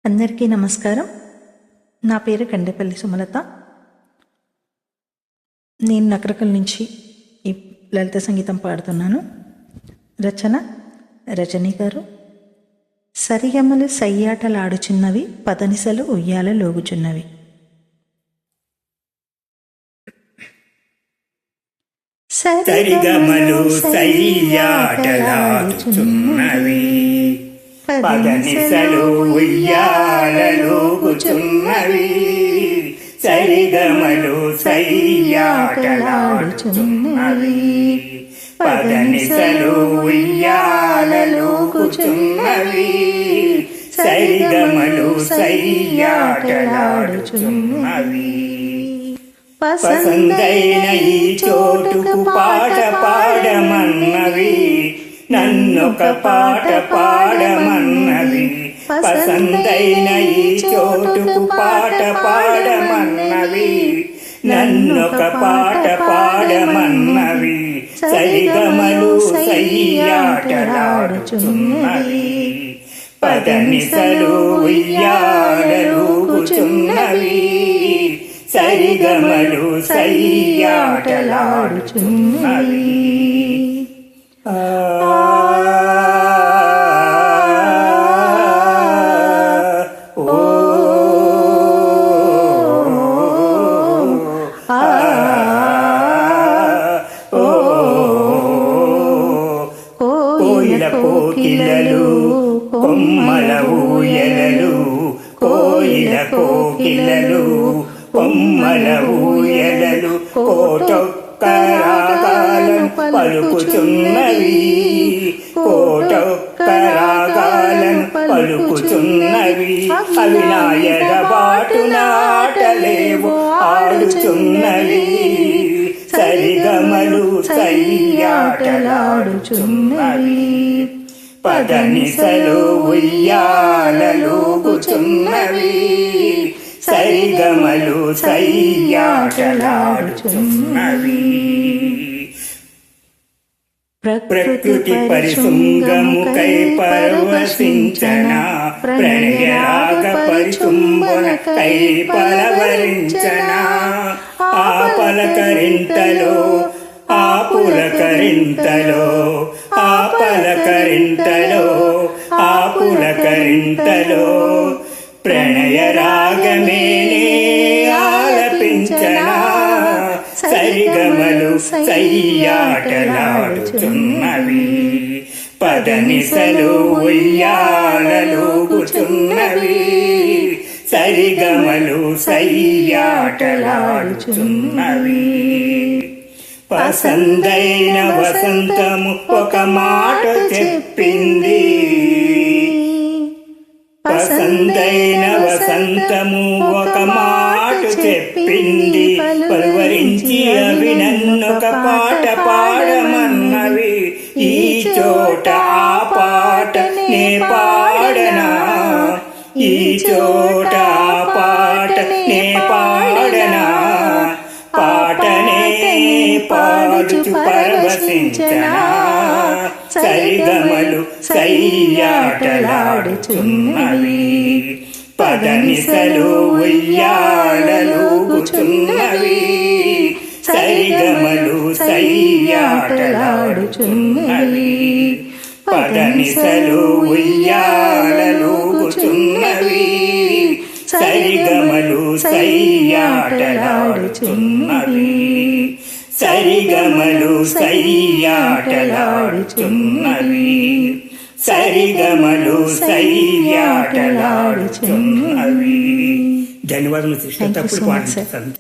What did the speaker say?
అందరికీ నమస్కారం. నా పేరు కండేపల్లి సుమలత. నేను నకరకల్ నుంచి ఈ లలిత సంగీతం పాడుతున్నాను. రచన రజనీ గారు. సరిగమలు సయ్యాటలాడుచున్నవి, పదనిసలు ఉయ్యాల లోగుచున్నవి. సరిగమలు సయ్యాటలాడుచున్నవి, పదనిసలు ఉయ్యాలలోగుచున్నవి. సరిగమలు సయ్యాటలాడుచున్నవి, పదనిసలు ఉయ్యాలలోగుచున్నవి. సరిగమలు సయ్యాటలాడుచున్నవి. పసందైన ఈ చోటుకు పాట పాడమన్నవి, నన్నొక పాట పాడమన్నవి. పసందైన ఈ చోటుకు పాట పాడమన్నవి, నన్నొక పాట పాడమన్నవి. సరిగమలు సయ్యాటలాడుచున్నవి, పదనిసలు ఉయ్యాలలోగుచున్నవి. సరిగమలు సయ్యాటలాడుచున్నవి. కోయిల కోకిలలు కొమ్మల ఊయలలు, కోయిల కోకిలలు కొమ్మల ఊయలలు. కోటొక్క రాగాలను పలుకుచున్నవి, కోటొక్క రాగాలను పలుకుచున్నవి. అవి నా ఎడబాటున ఆటలేవో ఆడుచున్నవి. సరిగమలు సయ్యాటలాడుచున్నవి, పదనిసలు ఉయ్యాలలోగుచున్నవి. సరిగమలు సయ్యాటలాడుచున్నవి. ప్రకృతి పరిశృంగముకై పరవశించన, ప్రణయరాగ పరిచుంబనకై పలవరించన. ఆ పలకరింతలో ఆ పులకరింతలో, ఆ పలకరింతలో ఆ పులకరింతలో ప్రణయ రాగమేనే ఆలపించనా. సరిగమలు సయ్యాటలాడుచున్నవి, పదనిసలు ఉయ్యాలలోగుచున్నవి. సరిగమలు సయ్యాటలాడుచున్నవి. పసందైన వసంతము ఒక మాట చెప్పింది, పసందైన వసంతము ఒక మాట చెప్పింది. పలువరించి అవి నన్నొక పాట పాడమన్నవి. ఈ చోట ఆ పాట నే పాడనా, ఈ చోట ఆ పాట నే పాడనా. పాటనే పాడుచు పరవశించనా. సరిగమలు సయ్యాటలాడుచున్నవి, పదనిసలు ఉయ్యాలలోగుచున్నవి. సరిగమలు సయ్యాటలాడుచున్నవి, పదనిసలు ఉయ్యాలలోగుచున్నవి. సరిగమలు సయ్యాటలాడుచున్నవి, సరిగమలు సయ్యాటలాడుచున్నవి. సరిగమలు సయ్యాటలాడుచున్నవి. ధన్యవాదాలు. తప్పుడు పాటిస్తాను.